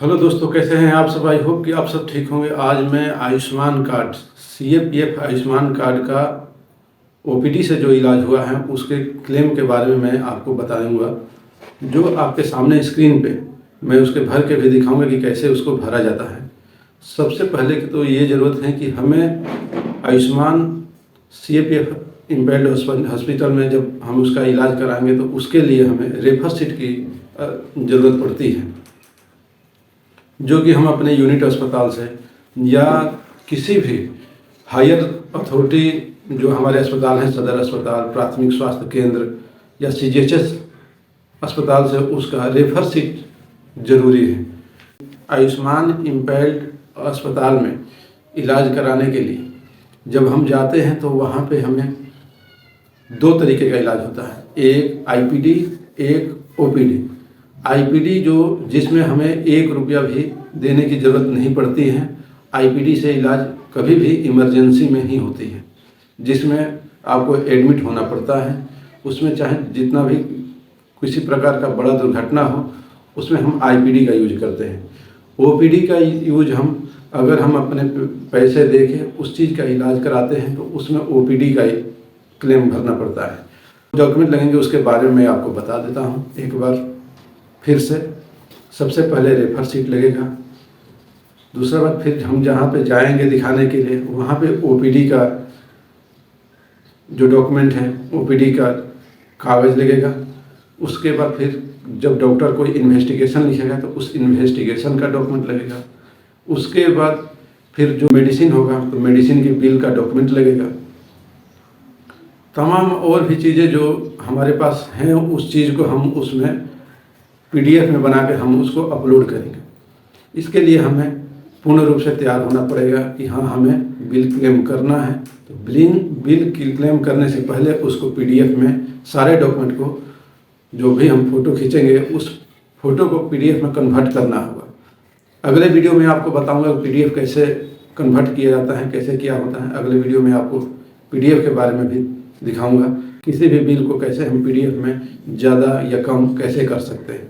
Hello दोस्तों, कैसे हैं आप सब। आई होप कि आप सब ठीक होंगे। आज मैं Ayushman card CAPF Ayushman card का OPD से जो इलाज हुआ है उसके क्लेम के बारे में मैं आपको बताऊंगा। जो आपके सामने स्क्रीन पे मैं उसके भर के भी दिखाऊंगा कि कैसे उसको भरा जाता है। सबसे पहले तो ये ज़रूरत है कि हमें आयुष्मान CAPF इम्पैक्ड हॉस्पिटल में जब हम उसका इलाज कराएंगे तो उसके लिए हमें रेफर शीट की ज़रूरत पड़ती है, जो कि हम अपने यूनिट अस्पताल से या किसी भी हायर अथॉरिटी जो हमारे अस्पताल हैं, सदर अस्पताल, प्राथमिक स्वास्थ्य केंद्र या CGHS अस्पताल से उसका रेफर शीट ज़रूरी है। आयुष्मान इम्पैक्ड अस्पताल में इलाज कराने के लिए जब हम जाते हैं तो वहाँ पे हमें दो तरीके का इलाज होता है, एक IPD, एक OPD। IPD जो जिसमें हमें 1 रुपया भी देने की ज़रूरत नहीं पड़ती है। IPD से इलाज कभी भी इमरजेंसी में ही होती है, जिसमें आपको एडमिट होना पड़ता है। उसमें चाहे जितना भी किसी प्रकार का बड़ा दुर्घटना हो, उसमें हम IPD का यूज करते हैं। OPD का यूज अगर हम अपने पैसे दे के उस चीज़ का इलाज कराते हैं तो उसमें OPD का क्लेम भरना पड़ता है। डॉक्यूमेंट लगेंगे उसके बारे में मैं आपको बता देता हूँ एक बार फिर से। सबसे पहले रेफर शीट लगेगा। दूसरा बात, फिर हम जहाँ पे जाएंगे दिखाने के लिए वहाँ पे OPD का जो डॉक्यूमेंट है, OPD का कागज़ लगेगा। उसके बाद फिर जब डॉक्टर कोई इन्वेस्टिगेशन लिखेगा तो उस इन्वेस्टिगेशन का डॉक्यूमेंट लगेगा। उसके बाद फिर जो मेडिसिन होगा तो मेडिसिन की बिल का डॉक्यूमेंट लगेगा। तमाम और भी चीज़ें जो हमारे पास हैं उस चीज़ को हम उसमें PDF में बना के हम उसको अपलोड करेंगे। इसके लिए हमें पूर्ण रूप से तैयार होना पड़ेगा कि हाँ, हमें बिल क्लेम करना है। तो बिल क्लेम करने से पहले उसको PDF में सारे डॉक्यूमेंट को जो भी हम फ़ोटो खींचेंगे उस फ़ोटो को PDF में कन्वर्ट करना होगा। अगले वीडियो में आपको बताऊंगा PDF कैसे कन्वर्ट किया जाता है, कैसे किया होता है। अगले वीडियो में आपको PDF के बारे में भी दिखाऊंगा, किसी भी बिल को कैसे हम PDF में ज़्यादा या कम कैसे कर सकते हैं।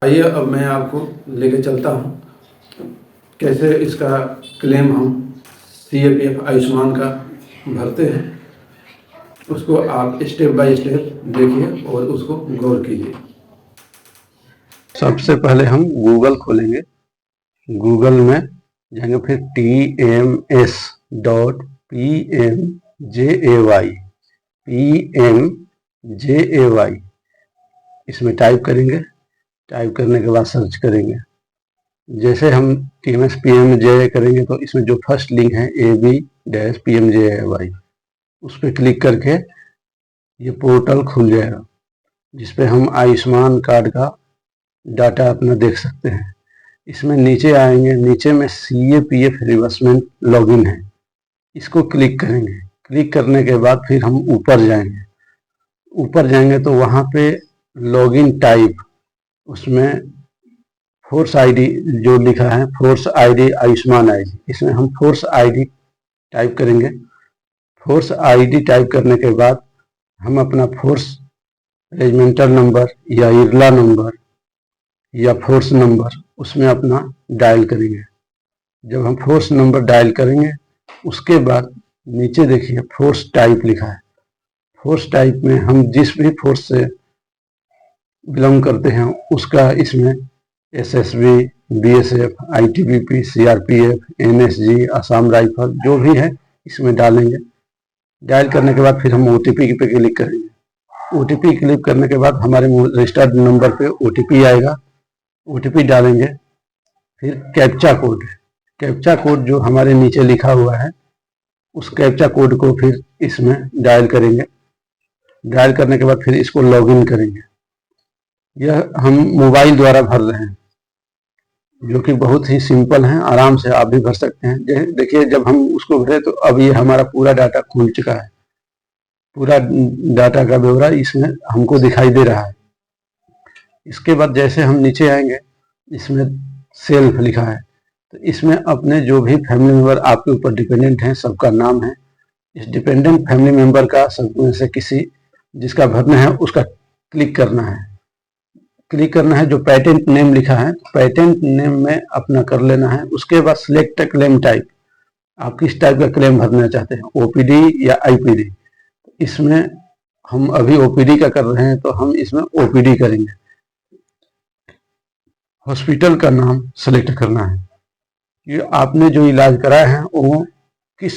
आइए अब मैं आपको लेके चलता हूँ कैसे इसका क्लेम हम CAPF आयुष्मान का भरते हैं। उसको आप स्टेप बाय स्टेप देखिए और उसको गौर कीजिए। सबसे पहले हम गूगल खोलेंगे। गूगल में जाएंगे, फिर TMS.PMJAY इसमें टाइप करेंगे। टाइप करने के बाद सर्च करेंगे। जैसे हम TMS PMJAY करेंगे तो इसमें जो फर्स्ट लिंक है AB-PMJAY उस पर क्लिक करके ये पोर्टल खुल जाएगा, जिस पे हम आयुष्मान कार्ड का डाटा अपना देख सकते हैं। इसमें नीचे आएंगे, नीचे में CAPF रिवर्समेंट लॉगिन है, इसको क्लिक करेंगे। क्लिक करने के बाद फिर हम ऊपर जाएंगे तो वहाँ पे लॉगिन टाइप, उसमें फोर्स ID जो लिखा है, फोर्स ID आयुष्मान ID, इसमें हम फोर्स ID टाइप करेंगे। फोर्स ID टाइप करने के बाद हम अपना फोर्स रेजिमेंटल नंबर या इरला नंबर या फोर्स नंबर उसमें अपना डायल करेंगे। जब हम फोर्स नंबर डायल करेंगे उसके बाद नीचे देखिए फोर्स टाइप लिखा है। फोर्स टाइप में हम जिस भी फोर्स से बिलोंग करते हैं उसका इसमें SSB, BSF, ITBP, CRPF, NSG, Assam rifle जो भी है इसमें डालेंगे। डायल करने के बाद फिर हम OTP पे क्लिक करेंगे। OTP क्लिक करने के बाद हमारे रजिस्टर्ड नंबर पे OTP आएगा। OTP डालेंगे। फिर कैप्चा कोड जो हमारे नीचे लिखा हुआ है उस कैप्चा कोड को फिर इसमें डायल करेंगे। डायल करने के बाद फिर इसको लॉगिन करेंगे। यह हम मोबाइल द्वारा भर रहे हैं, जो कि बहुत ही सिंपल है, आराम से आप भी भर सकते हैं। देखिए जब हम उसको भरे तो अब ये हमारा पूरा डाटा खुल चुका है। पूरा डाटा का ब्यौरा इसमें हमको दिखाई दे रहा है। इसके बाद जैसे हम नीचे आएंगे, इसमें सेल्फ लिखा है, तो इसमें अपने जो भी फैमिली मेंबर आपके ऊपर डिपेंडेंट हैं सबका नाम है। इस डिपेंडेंट फैमिली मेंबर का सब में से किसी जिसका भरना है उसका क्लिक करना है। क्लिक करना है, जो पेटेंट नेम लिखा है पेटेंट नेम में अपना कर लेना है। उसके बाद सिलेक्ट क्लेम टाइप, आप किस टाइप का क्लेम भरना चाहते हैं, ओपीडी या आईपीडी। इसमें हम अभी ओपीडी का कर रहे हैं तो हम इसमें ओपीडी करेंगे। हॉस्पिटल का नाम सेलेक्ट करना है कि आपने जो इलाज कराया है वो किस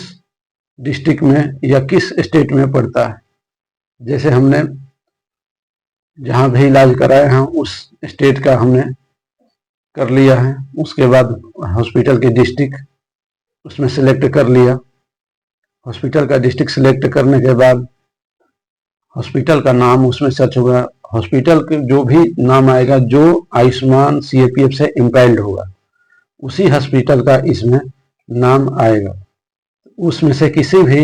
डिस्ट्रिक्ट में या किस स्टेट में पड़ता है। जैसे हमने जहाँ भी इलाज कराया है उस स्टेट का हमने कर लिया है। उसके बाद हॉस्पिटल के डिस्ट्रिक्ट उसमें सेलेक्ट कर लिया। हॉस्पिटल का डिस्ट्रिक्ट सेलेक्ट करने के बाद हॉस्पिटल का नाम उसमें सर्च होगा। हॉस्पिटल के जो भी नाम आएगा जो आयुष्मान सीएपीएफ से इम्पैल्ड होगा उसी हॉस्पिटल का इसमें नाम आएगा। उसमें से किसी भी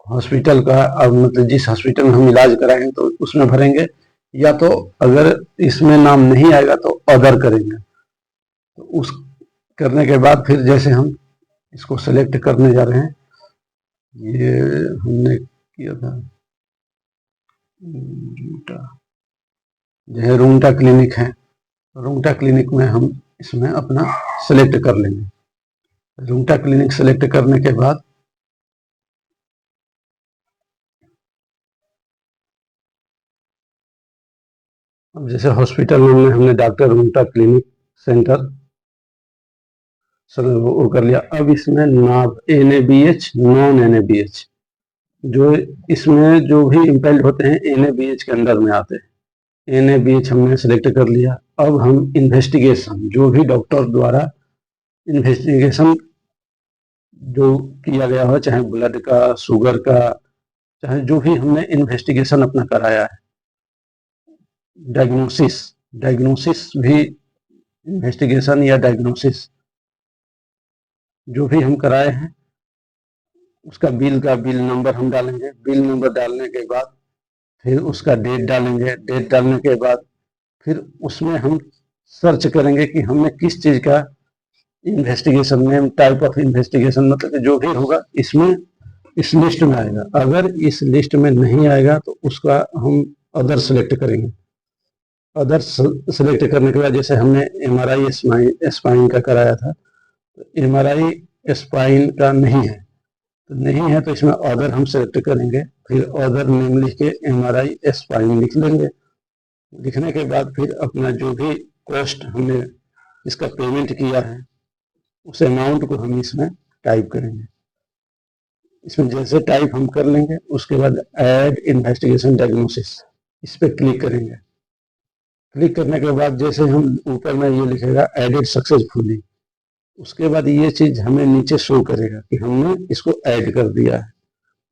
हॉस्पिटल का, अब मतलब जिस हॉस्पिटल में हम इलाज कराएंगे तो उसमें भरेंगे, या तो अगर इसमें नाम नहीं आएगा तो अदर करेंगे। तो उस करने के बाद फिर जैसे हम इसको सेलेक्ट करने जा रहे हैं, ये हमने किया था जो रूंगटा क्लिनिक है, रूंगटा क्लिनिक में हम इसमें अपना सेलेक्ट कर लेंगे। रूंगटा क्लिनिक सेलेक्ट करने के बाद अब जैसे हॉस्पिटल में हमने डॉक्टर रूंगटा क्लिनिक सेंटर वो कर लिया। अब इसमें नाम NABH नॉन NABH, जो इसमें जो भी इम्पेल्ड होते हैं NABH के अंदर में आते हैं। NABH हमने सेलेक्ट कर लिया। अब हम इन्वेस्टिगेशन, जो भी डॉक्टर द्वारा इन्वेस्टिगेशन जो किया गया हो, चाहे ब्लड का, शुगर का, चाहे जो भी हमने इन्वेस्टिगेशन अपना कराया है, डायग्नोसिस भी इन्वेस्टिगेशन या डायग्नोसिस जो भी हम कराए हैं उसका बिल नंबर हम डालेंगे। बिल नंबर डालने के बाद फिर उसका डेट डालेंगे। डेट डालने के बाद फिर उसमें हम सर्च करेंगे कि हमने किस चीज़ का investigation, name, type of investigation, मतलब जो भी होगा इसमें इस लिस्ट में आएगा। अगर इस लिस्ट में नहीं आएगा तो उसका हम अदर सेलेक्ट करेंगे। अदर सेलेक्ट करने के बाद जैसे हमने MRI स्पाइन का कराया था, तो MRI स्पाइन का नहीं है, तो नहीं है तो इसमें अदर हम सेलेक्ट करेंगे। फिर अदर नेम लिख के MRI स्पाइन लिख लेंगे। लिखने के बाद फिर अपना जो भी कॉस्ट हमने इसका पेमेंट किया है उस अमाउंट को हम इसमें टाइप करेंगे। इसमें जैसे टाइप हम कर लेंगे उसके बाद ऐड इन्वेस्टिगेशन डायग्नोसिस इस पर क्लिक करेंगे। क्लिक करने के बाद जैसे हम ऊपर में ये लिखेगा एडेड सक्सेसफुली, उसके बाद ये चीज हमें नीचे शो करेगा कि हमने इसको ऐड कर दिया है।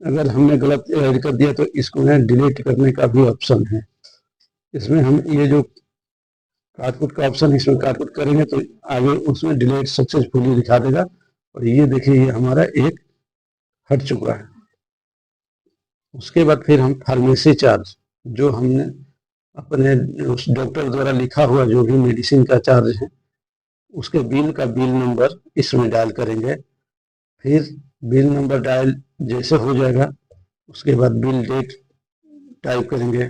अगर हमने गलत ऐड कर दिया तो इसको डिलीट करने का भी ऑप्शन है। इसमें हम ये जो काटकुट का ऑप्शन, इसमें काटकुट करेंगे तो आगे उसमें डिलीट सक्सेसफुली दिखा देगा। और ये देखिए ये हमारा एक हट चुका है। उसके बाद फिर हम फार्मेसी चार्ज, जो हमने अपने उस डॉक्टर द्वारा लिखा हुआ जो भी मेडिसिन का चार्ज है उसके बिल का बिल नंबर इसमें डायल करेंगे। फिर बिल नंबर डायल जैसे हो जाएगा उसके बाद बिल डेट टाइप करेंगे।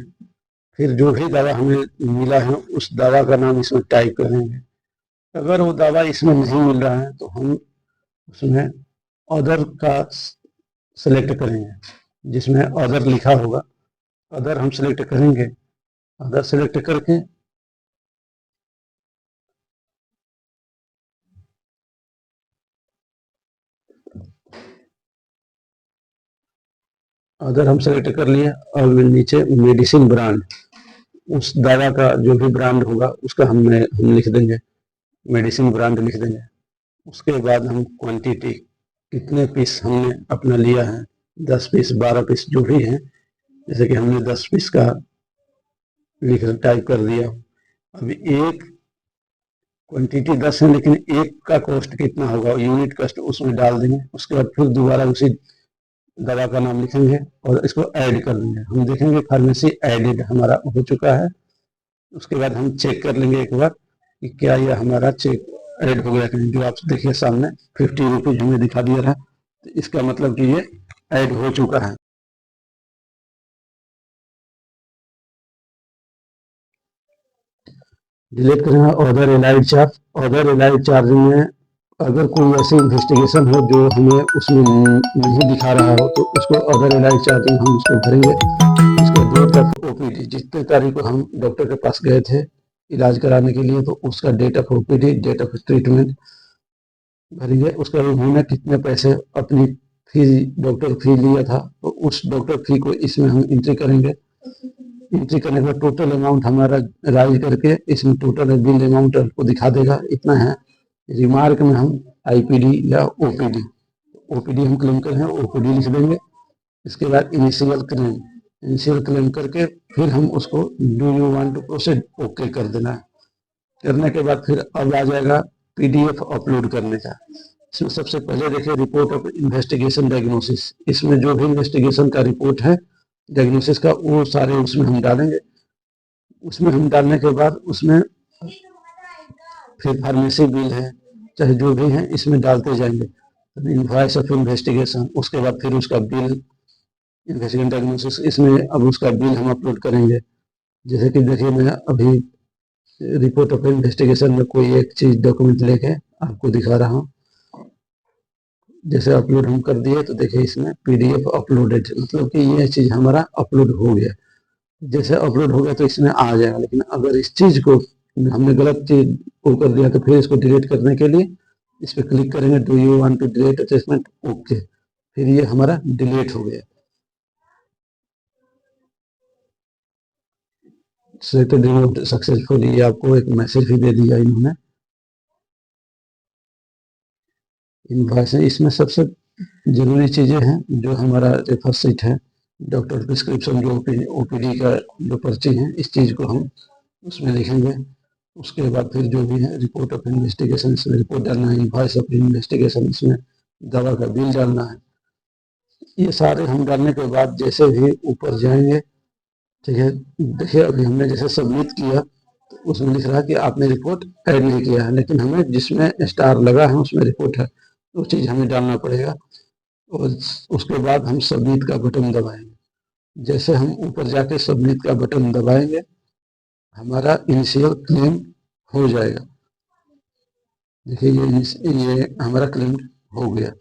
फिर जो भी दवा हमें मिला है उस दवा का नाम इसमें टाइप करेंगे। अगर वो दवा इसमें नहीं मिल रहा है तो हम उसमें अदर का सेलेक्ट करेंगे, जिसमें अदर लिखा होगा अदर हम सेलेक्ट करेंगे। अदर सेलेक्ट करके अदर हम सेलेक्ट कर लिए और नीचे मेडिसिन ब्रांड, उस दवा का जो भी ब्रांड होगा उसका हम लिख देंगे, मेडिसिन ब्रांड लिख देंगे। उसके बाद हम क्वांटिटी कितने पीस हमने अपना लिया है, 10 पीस 12 पीस जो भी है, जैसे कि हमने 10 पीस का लिख टाइप कर दिया। अभी एक क्वांटिटी 10 है लेकिन एक का कॉस्ट कितना होगा यूनिट कॉस्ट उसमें डाल देंगे। उसके बाद फिर दोबारा उसी दवा का नाम लिखेंगे और इसको ऐड कर देंगे। हम देखेंगे फार्मेसी एडेड हमारा हो चुका है। उसके बाद हम चेक कर लेंगे एक बार कि क्या यह हमारा चेक ऐड हो गया कि नहीं। जो आप देखिए सामने 50 रुपीज हमें दिखा दिया रहा, तो इसका मतलब कि ये ऐड हो चुका है। डिलीट करेंगे other allied charge. Other allied charge में अगर कोई ऐसी इन्वेस्टिगेशन हो जो हमें उसमें नहीं दिखा रहा हो तो उसको अदर एलाइड चार्ज में हम उसको भरेंगे। इसका डेट ऑफ ओपीडी, जितने तारीख को हम डॉक्टर के पास गए थे इलाज कराने के लिए तो उसका date of OPD, date of treatment भरेंगे। उसका उन्होंने कितने पैसे अपनी फी, डॉक्टर फी लिया था तो उस डॉक्टर फी को इसमें हम एंट्री करेंगे। एंट्री करने के बाद टोटल अमाउंट हमारा राइज करके इसमें टोटल बिल अमाउंट आपको दिखा देगा, इतना है। रिमार्क में हम आईपीडी या ओपीडी, ओपीडी हम क्लेम करें ओपीडी लिख देंगे। इसके बाद इनिशियल क्लेम, इनिशियल क्लेम करके फिर हम उसको do you want to proceed okay कर देना है। करने के बाद फिर अब आ जाएगा पीडीएफ अपलोड करने का। इसमें सबसे पहले देखिए रिपोर्ट ऑफ इन्वेस्टिगेशन डायग्नोसिस, इसमें जो भी इन्वेस्टिगेशन का रिपोर्ट है डायग्नोसिस का वो सारे उसमें हम डालेंगे। उसमें हम डालने के बाद उसमें फिर फार्मेसी बिल है चाहे जो भी है इसमें डालते जाएंगे। इनवॉइस ऑफ इन्वेस्टिगेशन, उसके बाद फिर उसका बिल इन्वेस्टिगेशन डायग्नोसिस, इसमें अब उसका बिल हम अपलोड करेंगे। जैसे कि देखिए मैं अभी रिपोर्ट ऑफ इन्वेस्टिगेशन में कोई एक चीज डॉक्यूमेंट लेके आपको दिखा रहा हूँ। जैसे अपलोड हम कर दिए तो देखिए इसमें पीडीएफ अपलोडेड, मतलब कि ये चीज हमारा अपलोड हो गया। जैसे अपलोड हो गया तो इसमें आ जाएगा, लेकिन अगर इस चीज को हमने गलत चीज को कर दिया तो फिर इसको डिलीट करने के लिए इस पर क्लिक करेंगे, do you want to delete attachment, okay, फिर ये हमारा डिलीट हो गया। सेलेक्टेड रिमूव सक्सेसफुली, ये आपको एक मैसेज भी दे दिया इन्होंने। इनवॉइस, इसमें सबसे जरूरी चीजें हैं जो हमारा रेफर शीट है, डॉक्टर प्रिस्क्रिप्शन, जो ओपीडी का जो पर्ची है, इस चीज को हम उसमें लिखेंगे। उसके बाद फिर जो भी है रिपोर्ट ऑफ इन्वेस्टिगेशन, इसमें रिपोर्ट डालना है। इनवॉइस ऑफ इन्वेस्टिगेशन, इसमें दवा का बिल डालना है। ये सारे हम डालने के बाद जैसे भी ऊपर जाएंगे, ठीक है, देखिए अभी हमने जैसे सबमिट किया तो उसमें लिख रहा है कि आपने रिपोर्ट ऐड नहीं किया है, लेकिन हमें जिसमें स्टार लगा है उसमें रिपोर्ट है, वो चीज़ हमें डालना पड़ेगा। और उसके बाद हम सबमिट का बटन दबाएंगे। जैसे हम ऊपर जाके सबमिट का बटन दबाएंगे हमारा इनिशियल क्लेम हो जाएगा। देखिए ये हमारा क्लेम हो गया।